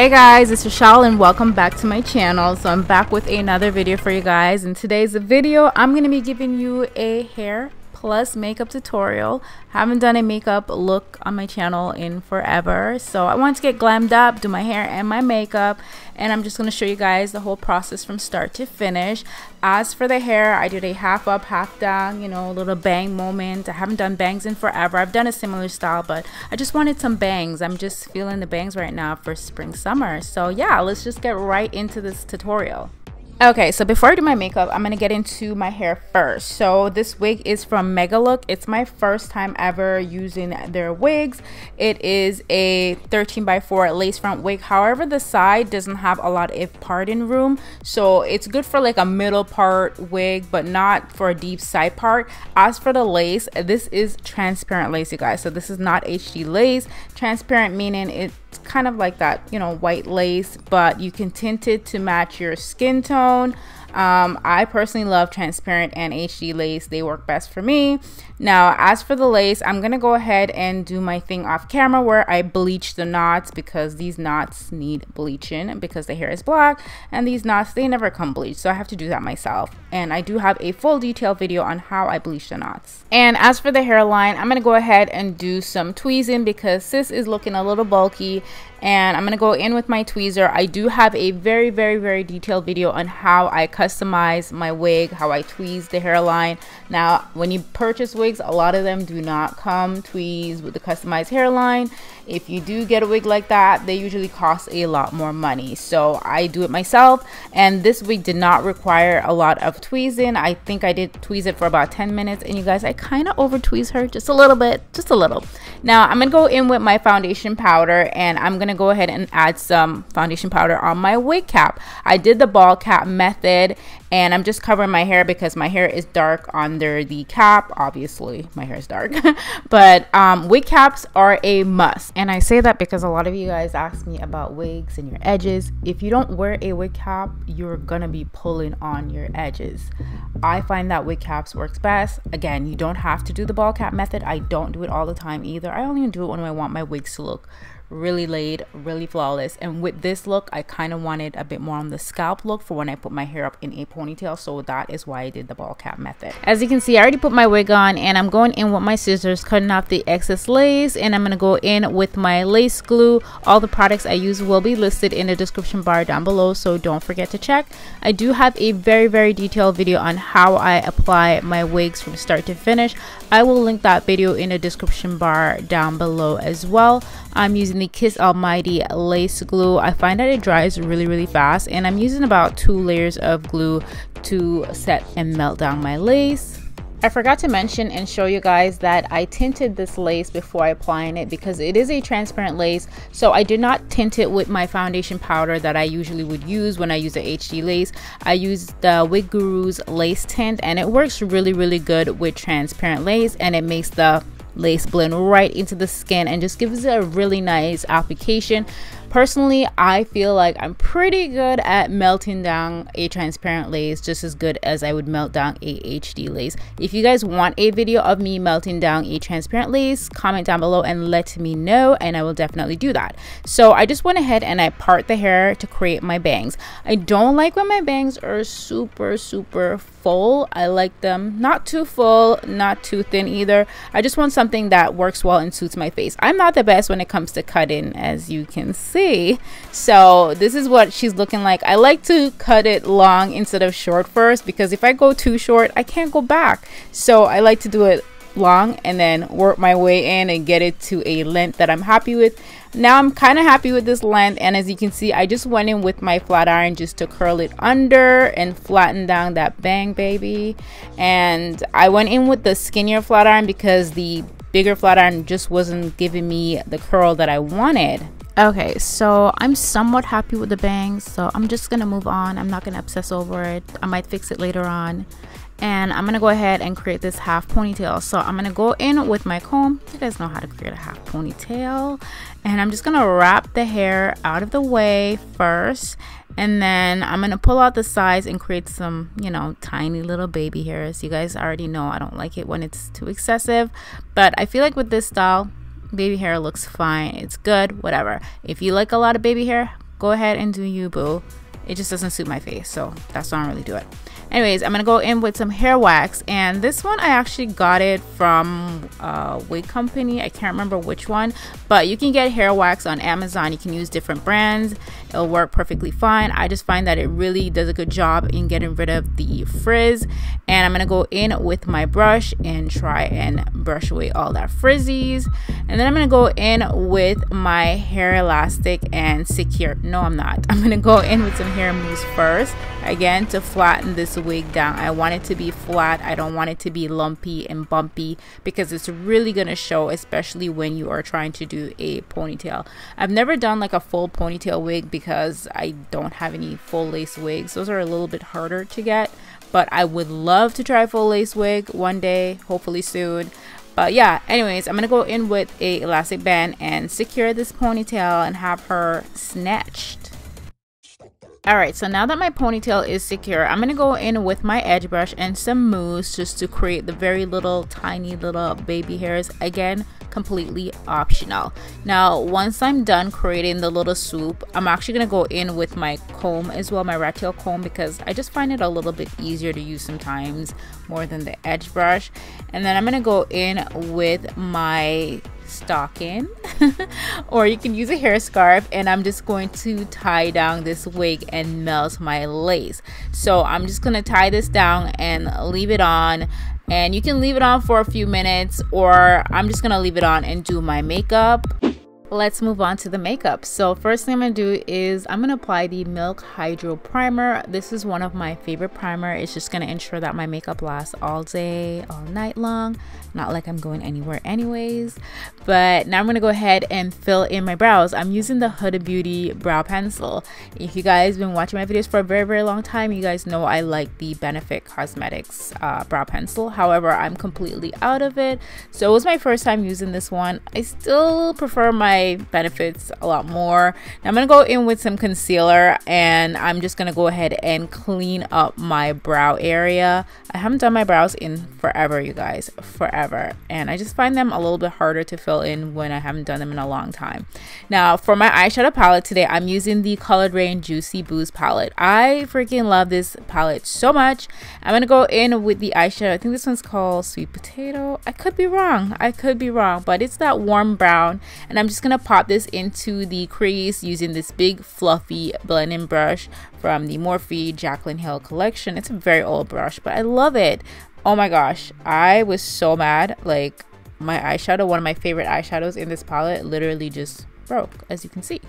Hey guys, it's Rochelle and welcome back to my channel. So I'm back with another video for you guys. In today's video, I'm going to be giving you a hair plus makeup tutorial. Haven't done a makeup look on my channel in forever, so I wanted to get glammed up, do my hair and my makeup, and I'm just going to show you guys the whole process from start to finish. As for the hair, I did a half up, half down, you know, a little bang moment. I haven't done bangs in forever. I've done a similar style, but I just wanted some bangs. I'm just feeling the bangs right now for spring summer. So yeah, let's just get right into this tutorial. Okay, so before I do my makeup, I'm going to get into my hair first. So this wig is from Megalook. It's my first time ever using their wigs. It is a 13x4 lace front wig. However, the side doesn't have a lot of parting room. So it's good for like a middle part wig, but not for a deep side part. As for the lace, this is transparent lace, you guys. So this is not HD lace. Transparent meaning it's kind of like that, you know, white lace, but you can tint it to match your skin tone. I personally love transparent and HD lace. They work best for me. Now, as for the lace, I'm gonna go ahead and do my thing off camera where I bleach the knots, because these knots need bleaching because the hair is black, and these knots, they never come bleached, so I have to do that myself. And I do have a full detailed video on how I bleach the knots. And as for the hairline, I'm gonna go ahead and do some tweezing because sis is looking a little bulky, and I'm gonna go in with my tweezer. I do have a very detailed video on how I customize my wig, how I tweeze the hairline. Now, when you purchase wigs, a lot of them do not come tweezed with the customized hairline. If you do get a wig like that, they usually cost a lot more money. So I do it myself, and this wig did not require a lot of tweezing. I think I did tweeze it for about 10 minutes, and you guys, I kind of over tweeze her just a little bit, just a little. Now I'm gonna go in with my foundation powder, and I'm gonna go ahead and add some foundation powder on my wig cap. I did the ball cap method, and I'm just covering my hair because my hair is dark under the cap. Obviously my hair is dark but wig caps are a must, and I say that because a lot of you guys ask me about wigs and your edges. If you don't wear a wig cap, you're gonna be pulling on your edges. I find that wig caps works best. Again, you don't have to do the ball cap method. I don't do it all the time either. I only do it when I want my wigs to look really laid, really flawless. And with this look, I kind of wanted a bit more on the scalp look for when I put my hair up in a ponytail, so that is why I did the ball cap method. As you can see, I already put my wig on, and I'm going in with my scissors, cutting off the excess lace, and I'm going to go in with my lace glue. All the products I use will be listed in the description bar down below, so don't forget to check. I do have a very detailed video on how I apply my wigs from start to finish. I will link that video in the description bar down below as well. I'm using the Kiss Almighty lace glue. I find that it dries really fast, and I'm using about 2 layers of glue to set and melt down my lace. I forgot to mention and show you guys that I tinted this lace before applying it because it is a transparent lace, so I did not tint it with my foundation powder that I usually would use when I use the HD lace. I used the Wig Guru's lace tint, and it works really good with transparent lace, and it makes the lace blend right into the skin and just gives it a really nice application. Personally, I feel like I'm pretty good at melting down a transparent lace, just as good as I would melt down a HD lace. If you guys want a video of me melting down a transparent lace, comment down below and let me know, and I will definitely do that. So I just went ahead and I part the hair to create my bangs. I don't like when my bangs are super full. I like them not too full, not too thin either. I just want something that works well and suits my face. I'm not the best when it comes to cutting, as you can see. So this is what she's looking like. I like to cut it long instead of short first, because if I go too short, I can't go back. So I like to do it long and then work my way in and get it to a length that I'm happy with. Now I'm kind of happy with this length, and as you can see, I just went in with my flat iron just to curl it under and flatten down that bang baby. And I went in with the skinnier flat iron because the bigger flat iron just wasn't giving me the curl that I wanted. Okay, so I'm somewhat happy with the bangs, so I'm just gonna move on. I'm not gonna obsess over it. I might fix it later on. And I'm gonna go ahead and create this half ponytail. So I'm gonna go in with my comb. You guys know how to create a half ponytail. And I'm just gonna wrap the hair out of the way first, and then I'm gonna pull out the sides and create some, you know, tiny little baby hairs. You guys already know I don't like it when it's too excessive, but I feel like with this style, baby hair looks fine. It's good, whatever. If you like a lot of baby hair, go ahead and do you, boo. It just doesn't suit my face, so that's why I don't really do it. Anyways, I'm gonna go in with some hair wax, and this one I actually got it from a wig company. I can't remember which one, but you can get hair wax on Amazon. You can use different brands. It'll work perfectly fine. I just find that it really does a good job in getting rid of the frizz. And I'm gonna go in with my brush and try and brush away all that frizzies. And then I'm gonna go in with my hair elastic and secure. No, I'm not. I'm gonna go in with some hair mousse first, again, to flatten this wig down. I want it to be flat. I don't want it to be lumpy and bumpy, because it's really gonna show, especially when you are trying to do a ponytail. I've never done like a full ponytail wig because I don't have any full lace wigs. Those are a little bit harder to get, but I would love to try a full lace wig one day, hopefully soon. But yeah, anyways, I'm gonna go in with a elastic band and secure this ponytail and have her snatched. Alright, so now that my ponytail is secure, I'm going to go in with my edge brush and some mousse just to create the very little tiny little baby hairs. Again, completely optional. Now, once I'm done creating the little swoop, I'm actually going to go in with my comb as well, my rat tail comb, because I just find it a little bit easier to use sometimes more than the edge brush. And then I'm going to go in with my stocking or you can use a hair scarf, and I'm just going to tie down this wig and melt my lace. So I'm just going to tie this down and leave it on, and you can leave it on for a few minutes, or I'm just going to leave it on and do my makeup. Let's move on to the makeup. So first thing I'm going to do is I'm going to apply the Milk Hydro Primer. This is one of my favorite primer. It's just going to ensure that my makeup lasts all day, all night long. Not like I'm going anywhere anyways. But now I'm going to go ahead and fill in my brows. I'm using the Huda Beauty brow pencil. If you guys been watching my videos for a very long time, you guys know I like the Benefit Cosmetics brow pencil. However, I'm completely out of it. So it was my first time using this one. I still prefer my Benefits a lot more. Now I'm gonna go in with some concealer, and I'm just gonna go ahead and clean up my brow area. I haven't done my brows in forever, you guys, forever, and I just find them a little bit harder to fill in when I haven't done them in a long time. Now for my eyeshadow palette today, I'm using the Colored Rain Juicy Boost palette. I freaking love this palette so much. I'm gonna go in with the eyeshadow. I think this one's called Sweet Potato. I could be wrong, but it's that warm brown, and I'm just gonna pop this into the crease using this big fluffy blending brush from the Morphe Jaclyn Hill collection. It's a very old brush, but I love it. Oh my gosh, I was so mad. Like, my eyeshadow, one of my favorite eyeshadows in this palette, literally just broke, as you can see.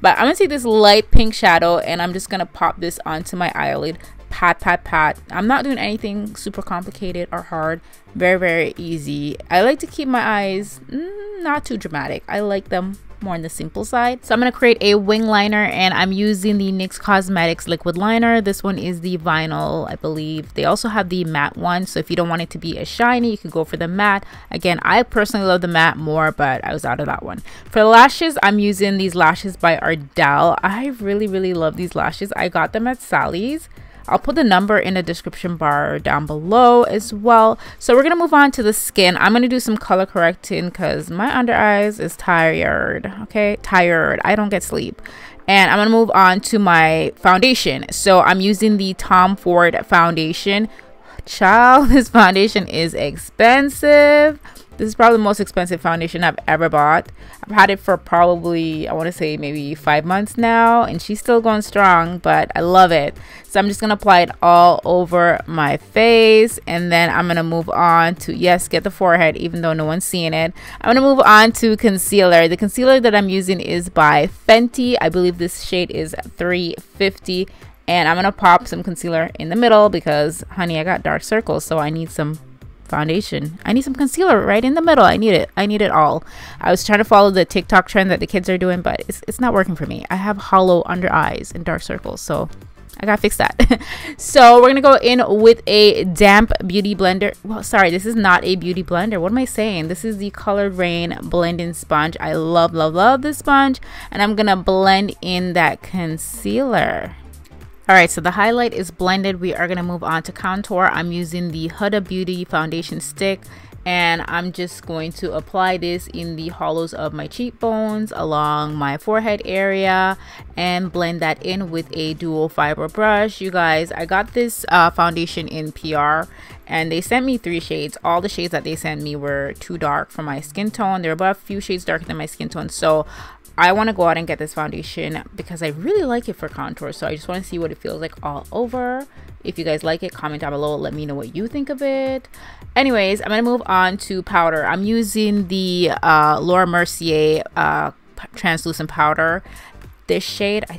But I'm gonna take this light pink shadow, and I'm just gonna pop this onto my eyelid. Pat. I'm not doing anything super complicated or hard. Very easy. I like to keep my eyes not too dramatic. I like them more on the simple side. So I'm going to create a wing liner, and I'm using the NYX Cosmetics liquid liner. This one is the vinyl, I believe. They also have the matte one, so if you don't want it to be as shiny, you can go for the matte. Again, I personally love the matte more, but I was out of that one. For the lashes, I'm using these lashes by Ardell. I really love these lashes. I got them at Sally's. I'll put the number in the description bar down below as well. So we're gonna move on to the skin. I'm gonna do some color correcting because my under eyes is tired. Okay, tired. I don't get sleep. And I'm gonna move on to my foundation. So I'm using the Tom Ford foundation. Child, this foundation is expensive. This is probably the most expensive foundation I've ever bought. I've had it for probably, I want to say maybe 5 months now, and she's still going strong, but I love it. So I'm just going to apply it all over my face, and then I'm going to move on to, yes, get the forehead, even though no one's seeing it. I'm going to move on to concealer. The concealer that I'm using is by Fenty. I believe this shade is 350. And I'm going to pop some concealer in the middle because, honey, I got dark circles, so I need some foundation. I need some concealer right in the middle. I need it all. I was trying to follow the TikTok trend that the kids are doing, but it's not working for me. I have hollow under eyes and dark circles, so I gotta fix that. So we're gonna go in with a damp beauty blender. Well, sorry, this is not a beauty blender. What am I saying? This is the Colored Rain blending sponge. I love this sponge, and I'm gonna blend in that concealer. Alright, so the highlight is blended. We are going to move on to contour. I'm using the Huda Beauty foundation stick, and I'm just going to apply this in the hollows of my cheekbones, along my forehead area, and blend that in with a dual fiber brush. You guys, I got this foundation in PR, and they sent me 3 shades. All the shades that they sent me were too dark for my skin tone. They're about a few shades darker than my skin tone, so I want to go out and get this foundation because I really like it for contour. So I just want to see what it feels like all over. If you guys like it, comment down below, let me know what you think of it. Anyways, I'm gonna move on to powder. I'm using the Laura Mercier translucent powder. This shade, I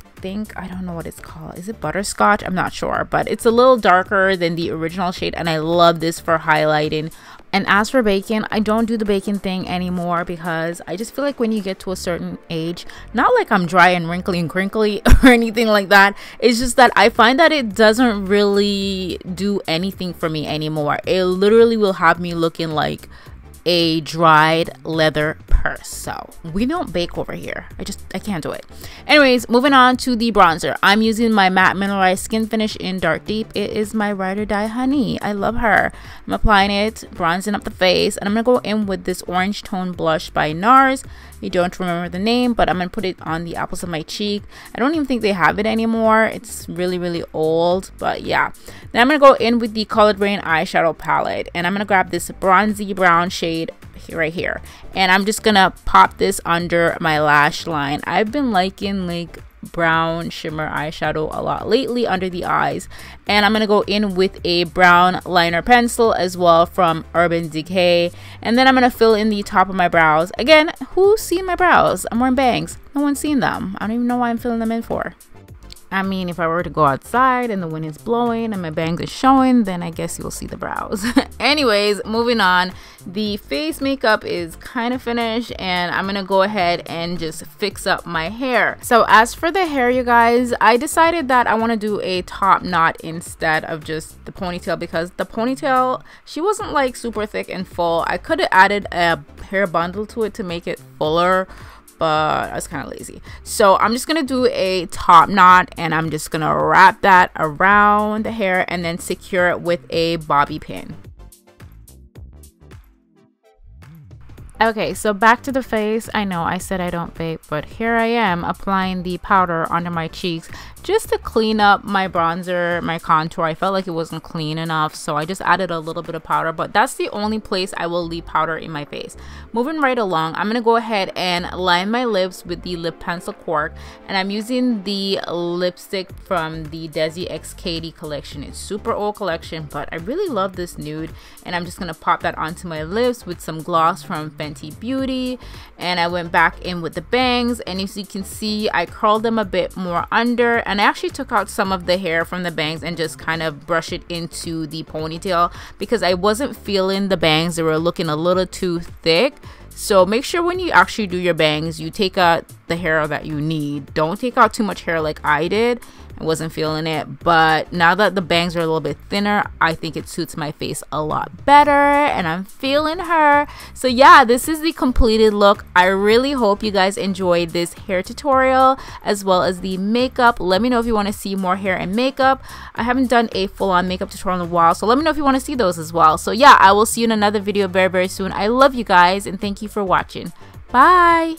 don't know what it's called. Is it butterscotch? I'm not sure, but it's a little darker than the original shade, and I love this for highlighting. And as for baking, I don't do the baking thing anymore because I just feel like when you get to a certain age, not like I'm dry and wrinkly and crinkly or anything like that, it's just that I find that it doesn't really do anything for me anymore. It literally will have me looking like a dried leather purse. So we don't bake over here. I can't do it. Anyways, moving on to the bronzer. I'm using my matte mineralized skin finish in Dark Deep. It is my ride or die honey. I love her. I'm applying it, bronzing up the face, and I'm gonna go in with this orange tone blush by NARS. I don't remember the name, but I'm gonna put it on the apples of my cheek. I don't even think they have it anymore. It's really old, but yeah. Then I'm gonna go in with the Colored Raine eyeshadow palette, and I'm gonna grab this bronzy brown shade right here, and I'm just gonna pop this under my lash line. I've been liking like brown shimmer eyeshadow a lot lately under the eyes, and I'm gonna go in with a brown liner pencil as well from Urban Decay, and then I'm gonna fill in the top of my brows. Again, who's seen my brows? I'm wearing bangs. No one's seen them. I don't even know why I'm filling them in for. I mean, if I were to go outside and the wind is blowing and my bangs is showing, then I guess you'll see the brows. Anyways, moving on. The face makeup is kind of finished, and I'm gonna go ahead and just fix up my hair. So as for the hair, you guys, I decided that I want to do a top knot instead of just the ponytail, because the ponytail, she wasn't like super thick and full. I could have added a hair bundle to it to make it fuller, but I was kind of lazy. So I'm just gonna do a top knot, and I'm just gonna wrap that around the hair and then secure it with a bobby pin. Okay, so back to the face. I know I said I don't bake, but here I am applying the powder under my cheeks just to clean up my bronzer, my contour. I felt like it wasn't clean enough, so I just added a little bit of powder, but that's the only place I will leave powder in my face. Moving right along, I'm gonna go ahead and line my lips with the lip pencil cork, and I'm using the lipstick from the Desi X Katie collection. It's super old collection, but I really love this nude, and I'm just gonna pop that onto my lips with some gloss from Fenty Beauty. And I went back in with the bangs, and as you can see, I curled them a bit more under, and I actually took out some of the hair from the bangs and just kind of brush it into the ponytail because I wasn't feeling the bangs. They were looking a little too thick. So make sure when you actually do your bangs, you take out the hair that you need. Don't take out too much hair like I did. I wasn't feeling it, but now that the bangs are a little bit thinner, I think it suits my face a lot better, and I'm feeling her. So yeah, this is the completed look. I really hope you guys enjoyed this hair tutorial as well as the makeup. Let me know if you want to see more hair and makeup. I haven't done a full-on makeup tutorial in a while, so let me know if you want to see those as well. So yeah, I will see you in another video very soon. I love you guys, and thank you for watching. Bye.